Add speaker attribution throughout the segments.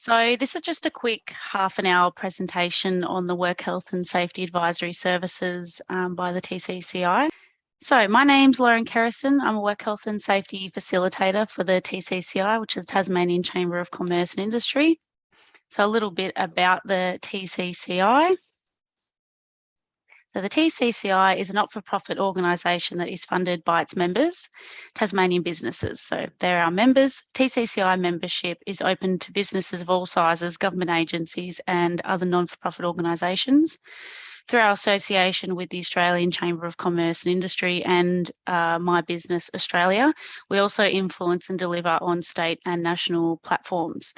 Speaker 1: So this is just a quick half an hour presentation on the Work Health and Safety Advisory Services by the TCCI. So my name's Lauren Kerrison. I'm a Work Health and Safety Facilitator for the TCCI, which is Tasmanian Chamber of Commerce and Industry. So a little bit about the TCCI. So the TCCI is a not-for-profit organisation that is funded by its members, Tasmanian businesses. So they're our members. TCCI membership is open to businesses of all sizes, government agencies and other non-for-profit organisations. Through our association with the Australian Chamber of Commerce and Industry and My Business Australia, we also influence and deliver on state and national platforms.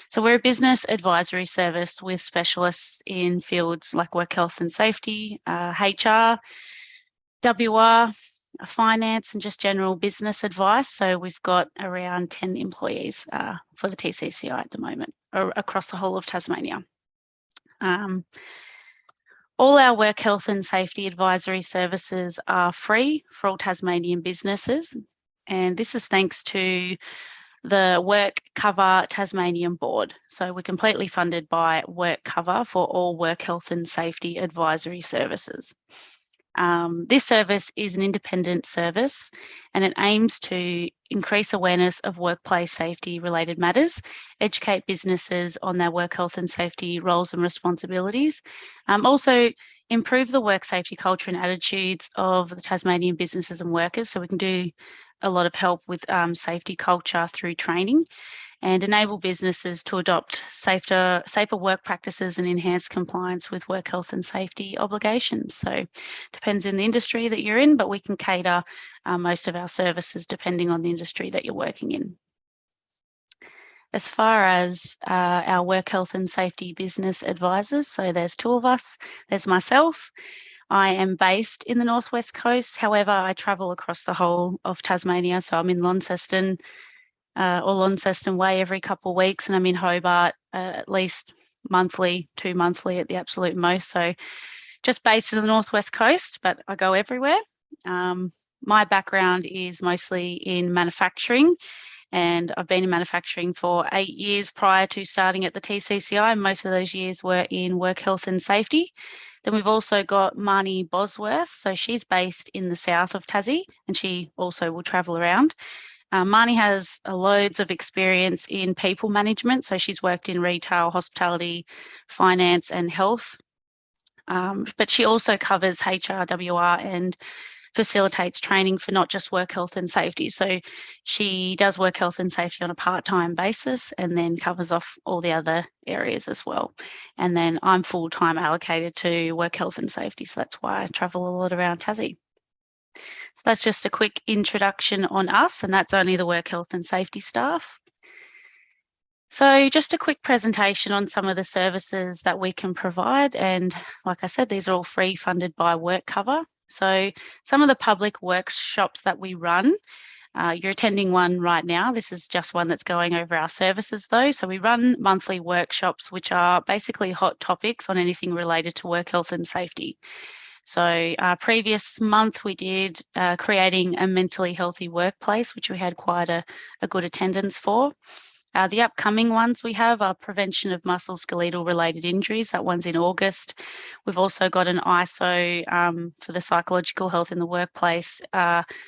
Speaker 1: So we're a business advisory service with specialists in fields like work health and safety, HR, WR, finance and just general business advice. So we've got around 10 employees for the TCCI at the moment across the whole of Tasmania. All our work health and safety advisory services are free for all Tasmanian businesses. And this is thanks to the Work Cover Tasmanian Board. So we're completely funded by Work Cover for all work health and safety advisory services. This service is an independent service and it aims to increase awareness of workplace safety related matters, educate businesses on their work health and safety roles and responsibilities, also improve the work safety culture and attitudes of the Tasmanian businesses and workers, so we can do a lot of help with safety culture through training, and enable businesses to adopt safer work practices and enhance compliance with work health and safety obligations. So depends in the industry that you're in, but we can cater most of our services depending on the industry that you're working in. As far as our work health and safety business advisors, so there's two of us. There's myself. I am based in the Northwest Coast. However, I travel across the whole of Tasmania. So I'm in Launceston or Launceston Way every couple of weeks, and I'm in Hobart at least monthly, 2 monthly at the absolute most. So just based in the Northwest Coast, but I go everywhere. My background is mostly in manufacturing, and I've been in manufacturing for 8 years prior to starting at the TCCI. Most of those years were in work health and safety. Then we've also got Marnie Bosworth. So she's based in the south of Tassie, and she also will travel around. Marnie has loads of experience in people management. So she's worked in retail, hospitality, finance and health. But she also covers HR, WR and facilitates training for not just work health and safety. So she does work health and safety on a part-time basis and then covers off all the other areas as well. And then I'm full-time allocated to work health and safety. So that's why I travel a lot around Tassie. So that's just a quick introduction on us, and that's only the work health and safety staff. So just a quick presentation on some of the services that we can provide. And like I said, these are all free, funded by Work Cover. So some of the public workshops that we run, you're attending one right now. This is just one that's going over our services though. So we run monthly workshops, which are basically hot topics on anything related to work health and safety. So previous month we did creating a mentally healthy workplace, which we had quite a good attendance for. The upcoming ones we have are prevention of musculoskeletal related injuries. That one's in August. We've also got an ISO for the psychological health in the workplace.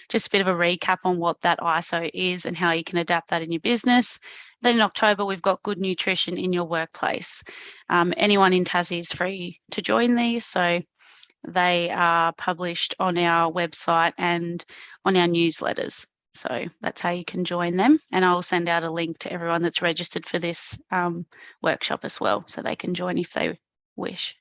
Speaker 1: Just a bit of a recap on what that ISO is and how you can adapt that in your business. Then in October, we've got good nutrition in your workplace. Anyone in Tassie is free to join these. So they are published on our website and on our newsletters. So that's how you can join them. And I'll send out a link to everyone that's registered for this workshop as well, so they can join if they wish.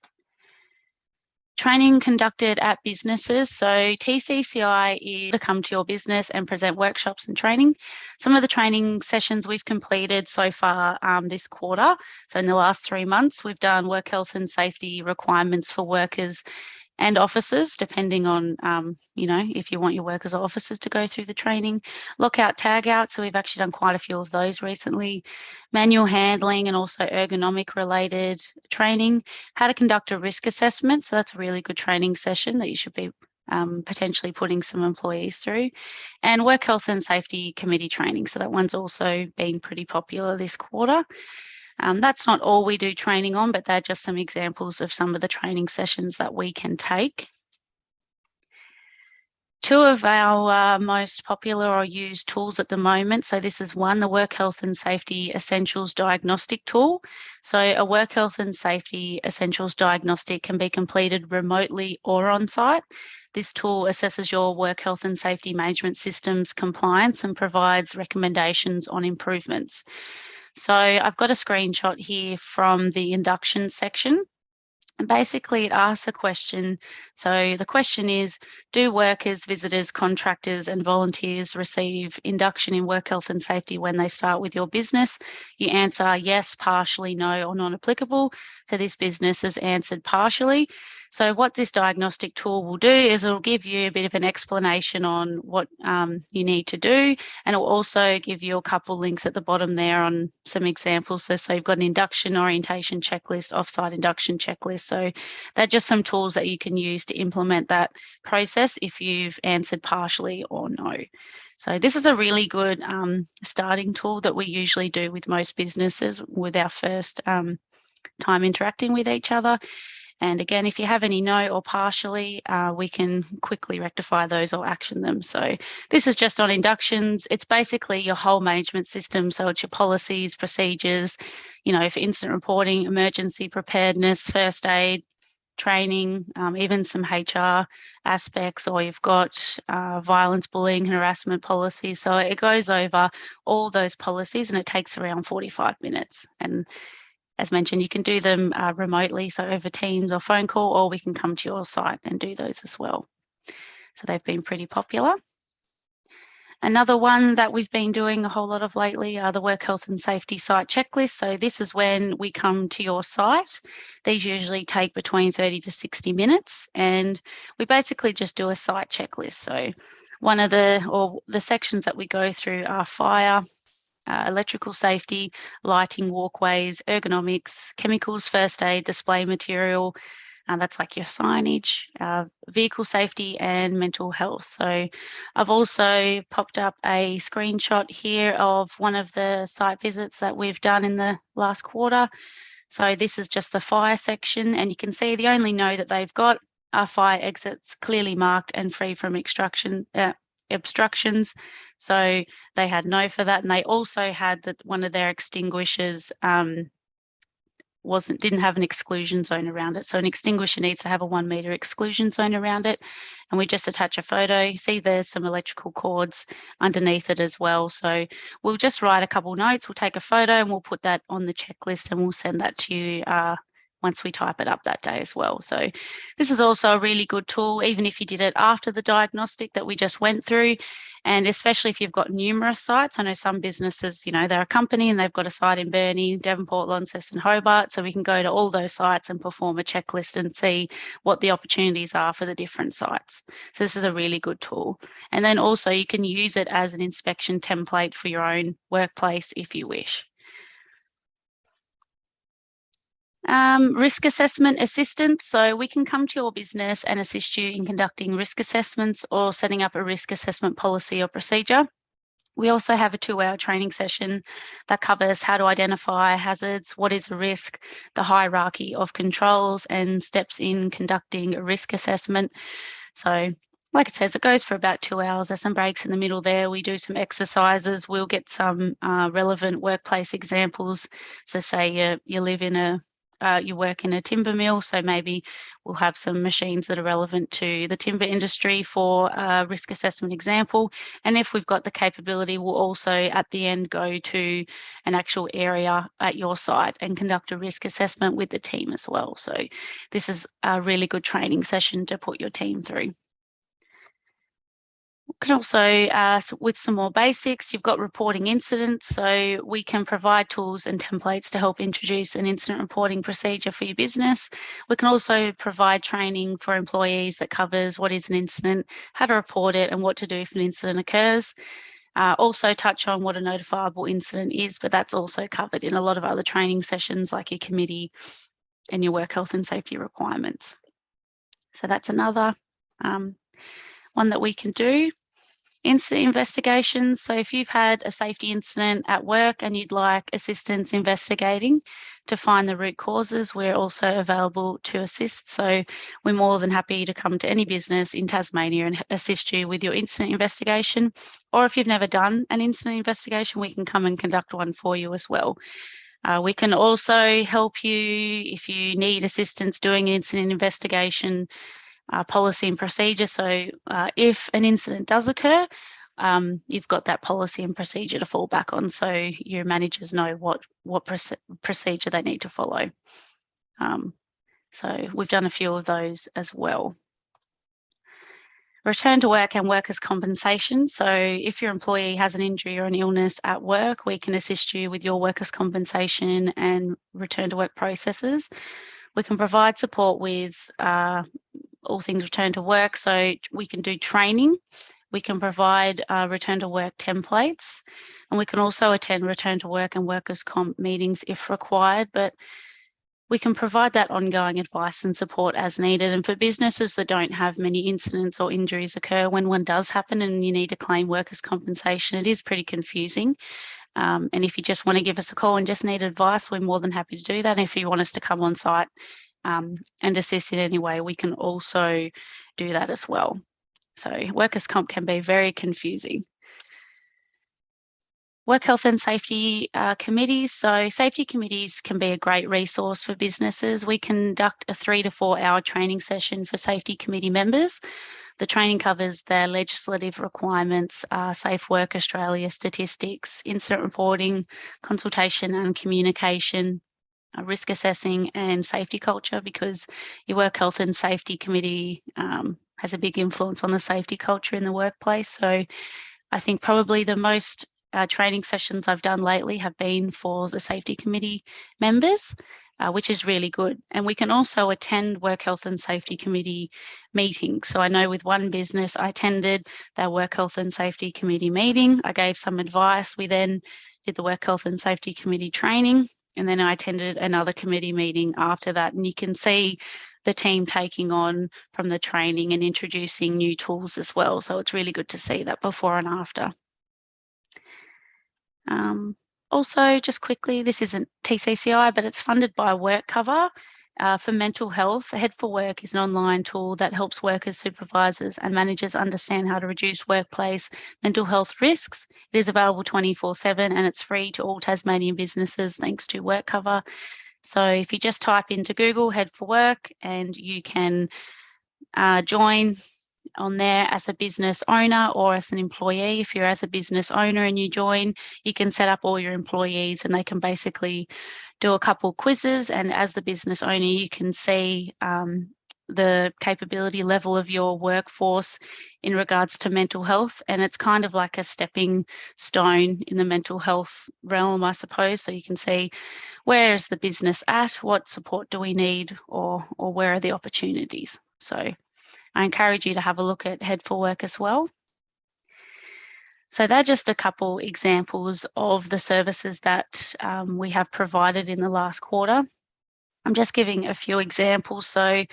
Speaker 1: Training conducted at businesses. So TCCI is to come to your business and present workshops and training. Some of the training sessions we've completed so far this quarter. So in the last 3 months, we've done work health and safety requirements for workers and officers, depending on, if you want your workers or officers to go through the training. Lockout, tag out, so we've actually done quite a few of those recently. Manual handling and also ergonomic related training. How to conduct a risk assessment, so that's a really good training session that you should be potentially putting some employees through. And work health and safety committee training, so that one's also been pretty popular this quarter. That's not all we do training on, but they're just some examples of some of the training sessions that we can take. Two of our most popular or used tools at the moment. So this is one, the Work Health and Safety Essentials Diagnostic Tool. So a Work Health and Safety Essentials Diagnostic can be completed remotely or on-site. This tool assesses your work health and safety management systems compliance and provides recommendations on improvements. So I've got a screenshot here from the induction section. And basically, it asks a question. So the question is, do workers, visitors, contractors, and volunteers receive induction in work health and safety when they start with your business? You answer yes, partially, no, or non-applicable. So this business has answered partially. So what this diagnostic tool will do is it'll give you a bit of an explanation on what you need to do, and it'll also give you a couple links at the bottom there on some examples. So you've got an induction orientation checklist, offsite induction checklist. So they're just some tools that you can use to implement that process if you've answered partially or no. So this is a really good starting tool that we usually do with most businesses with our first time interacting with each other. And again, if you have any no or partially, we can quickly rectify those or action them. So this is just on inductions. It's basically your whole management system. So it's your policies, procedures, you know, for incident reporting, emergency preparedness, first aid, training, even some HR aspects, or you've got violence, bullying, harassment policies. So it goes over all those policies and it takes around 45 minutes. And as mentioned, you can do them remotely, so over Teams or phone call, or we can come to your site and do those as well. So they've been pretty popular. Another one that we've been doing a whole lot of lately are the Work Health and Safety Site Checklists. So this is when we come to your site. These usually take between 30 to 60 minutes, and we basically just do a site checklist. So one of the sections that we go through are fire, electrical safety, lighting, walkways, ergonomics, chemicals, first aid, display material, that's like your signage, vehicle safety and mental health. So I've also popped up a screenshot here of one of the site visits that we've done in the last quarter. So this is just the fire section, and you can see the only no that they've got are fire exits clearly marked and free from obstructions. So they had no for that, and they also had that one of their extinguishers didn't have an exclusion zone around it. So an extinguisher needs to have a 1 metre exclusion zone around it, and we just attach a photo. You see there's some electrical cords underneath it as well. So we'll just write a couple notes, we'll take a photo and we'll put that on the checklist and we'll send that to you once we type it up that day as well. So this is also a really good tool, even if you did it after the diagnostic that we just went through, and especially if you've got numerous sites. I know some businesses, you know, they're a company and they've got a site in Burnie, Devonport, Launceston, Hobart, so we can go to all those sites and perform a checklist and see what the opportunities are for the different sites. So this is a really good tool. And then also you can use it as an inspection template for your own workplace if you wish. Risk assessment assistance. So we can come to your business and assist you in conducting risk assessments or setting up a risk assessment policy or procedure. We also have a 2-hour training session that covers how to identify hazards, what is a risk, the hierarchy of controls, and steps in conducting a risk assessment. So like it says, it goes for about 2 hours. There's some breaks in the middle there. We do some exercises. We'll get some relevant workplace examples. So say you live in you work in a timber mill, so maybe we'll have some machines that are relevant to the timber industry for a risk assessment example. And if we've got the capability, we'll also at the end go to an actual area at your site and conduct a risk assessment with the team as well. So this is a really good training session to put your team through. Can also, with some more basics, you've got reporting incidents. So we can provide tools and templates to help introduce an incident reporting procedure for your business. We can also provide training for employees that covers what is an incident, how to report it, and what to do if an incident occurs. Also touch on what a notifiable incident is, but that's also covered in a lot of other training sessions like your committee and your work health and safety requirements. So that's another one that we can do. Incident investigations. So if you've had a safety incident at work and you'd like assistance investigating to find the root causes, we're also available to assist. So we're more than happy to come to any business in Tasmania and assist you with your incident investigation. Or if you've never done an incident investigation, we can come and conduct one for you as well. We can also help you if you need assistance doing an incident investigation policy and procedure. So if an incident does occur, you've got that policy and procedure to fall back on, so your managers know what procedure they need to follow. So we've done a few of those as well. Return to work and workers' compensation. So if your employee has an injury or an illness at work, we can assist you with your workers' compensation and return to work processes. We can provide support with all things return to work. So we can do training, we can provide return to work templates, and we can also attend return to work and workers' comp meetings if required, but we can provide that ongoing advice and support as needed. And for businesses that don't have many incidents or injuries occur, when one does happen and you need to claim workers' compensation, it is pretty confusing. And if you just want to give us a call and just need advice, we're more than happy to do that. And if you want us to come on site and assist in any way, we can also do that as well. So workers' comp can be very confusing. Work health and safety committees. So safety committees can be a great resource for businesses. We conduct a 3 to 4 hour training session for safety committee members. The training covers their legislative requirements, Safe Work Australia statistics, incident reporting, consultation and communication, risk assessing and safety culture, because your work health and safety committee has a big influence on the safety culture in the workplace. So I think probably the most training sessions I've done lately have been for the safety committee members, which is really good. And we can also attend work health and safety committee meetings. So I know with one business, I attended their work health and safety committee meeting. I gave some advice. We then did the work health and safety committee training, and then I attended another committee meeting after that. And you can see the team taking on from the training and introducing new tools as well. So it's really good to see that before and after. Also, just quickly, this isn't TCCI, but it's funded by WorkCover for mental health. Head for Work is an online tool that helps workers, supervisors and managers understand how to reduce workplace mental health risks. It is available 24/7 and it's free to all Tasmanian businesses thanks to WorkCover. So if you just type into Google Head for Work, and you can join on there as a business owner or as an employee. If you're as a business owner and you join, you can set up all your employees and they can basically do a couple quizzes, and as the business owner you can see the capability level of your workforce in regards to mental health, and it's kind of like a stepping stone in the mental health realm, I suppose. So you can see where is the business at, what support do we need, or where are the opportunities. So I encourage you to have a look at Head for Work as well. So they're just a couple examples of the services that we have provided in the last quarter. I'm just giving a few examples. So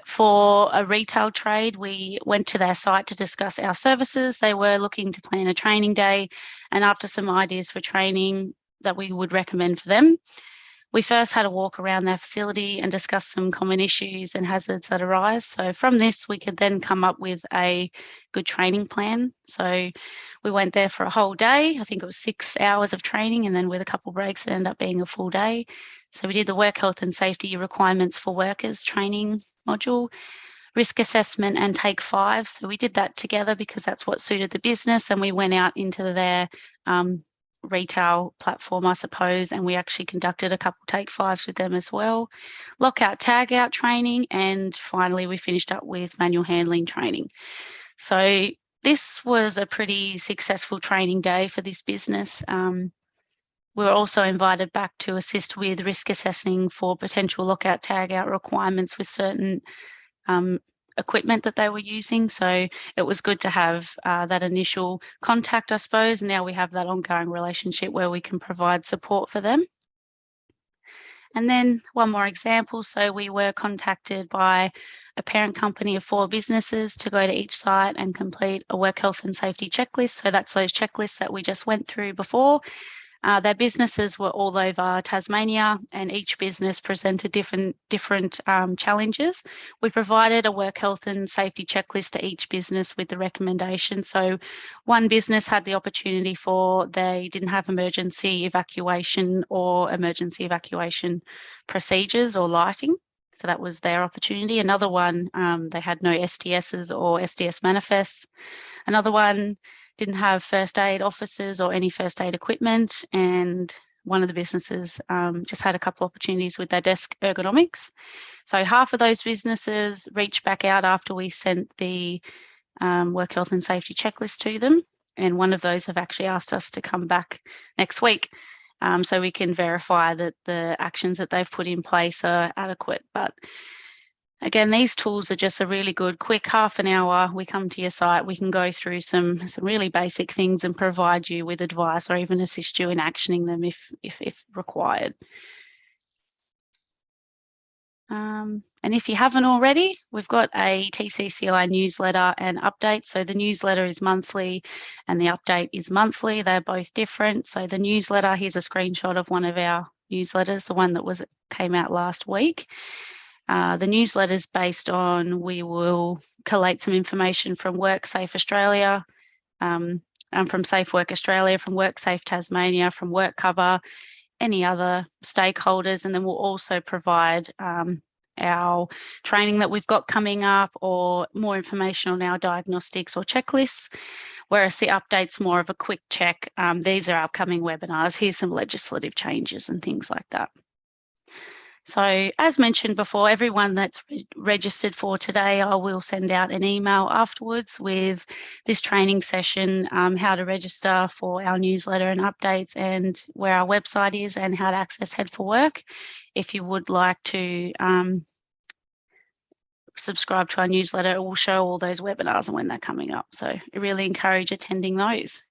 Speaker 1: for a retail trade, we went to their site to discuss our services. They were looking to plan a training day, and after some ideas for training that we would recommend for them, we first had a walk around their facility and discuss some common issues and hazards that arise. So from this, we could then come up with a good training plan. So we went there for a whole day. I think it was 6 hours of training, and then with a couple breaks, it ended up being a full day. So we did the work health and safety requirements for workers training module, risk assessment and take 5. So we did that together because that's what suited the business, and we went out into their retail platform, I suppose, and we actually conducted a couple take 5s with them as well. Lockout, tag out training, and finally we finished up with manual handling training. So this was a pretty successful training day for this business. We were also invited back to assist with risk assessing for potential lockout, tag out requirements with certain equipment that they were using. So it was good to have that initial contact, I suppose. Now we have that ongoing relationship where we can provide support for them. And then one more example. So we were contacted by a parent company of 4 businesses to go to each site and complete a work health and safety checklist. So that's those checklists that we just went through before. Their businesses were all over Tasmania, and each business presented different challenges. We provided a work health and safety checklist to each business with the recommendation. So one business had the opportunity for they didn't have emergency evacuation or emergency evacuation procedures or lighting. So that was their opportunity. Another one, they had no STSs or SDS manifests. Another one didn't have first aid officers or any first aid equipment, and one of the businesses just had a couple opportunities with their desk ergonomics. So half of those businesses reached back out after we sent the work health and safety checklist to them, and one of those have actually asked us to come back next week so we can verify that the actions that they've put in place are adequate. But again, these tools are just a really good quick half an hour. We come to your site, we can go through some really basic things and provide you with advice or even assist you in actioning them if required. And if you haven't already, we've got a TCCI newsletter and update. So the newsletter is monthly and the update is monthly. They're both different. So the newsletter, here's a screenshot of one of our newsletters, the one that came out last week. The newsletter is based on, we will collate some information from WorkSafe Australia, and from Safe Work Australia, from WorkSafe Tasmania, from WorkCover, any other stakeholders, and then we'll also provide our training that we've got coming up or more information on our diagnostics or checklists, whereas the update's more of a quick check. These are upcoming webinars. Here's some legislative changes and things like that. So as mentioned before, everyone that's registered for today, I will send out an email afterwards with this training session, how to register for our newsletter and updates, and where our website is and how to access Head for Work. If you would like to subscribe to our newsletter, it will show all those webinars and when they're coming up. So I really encourage attending those.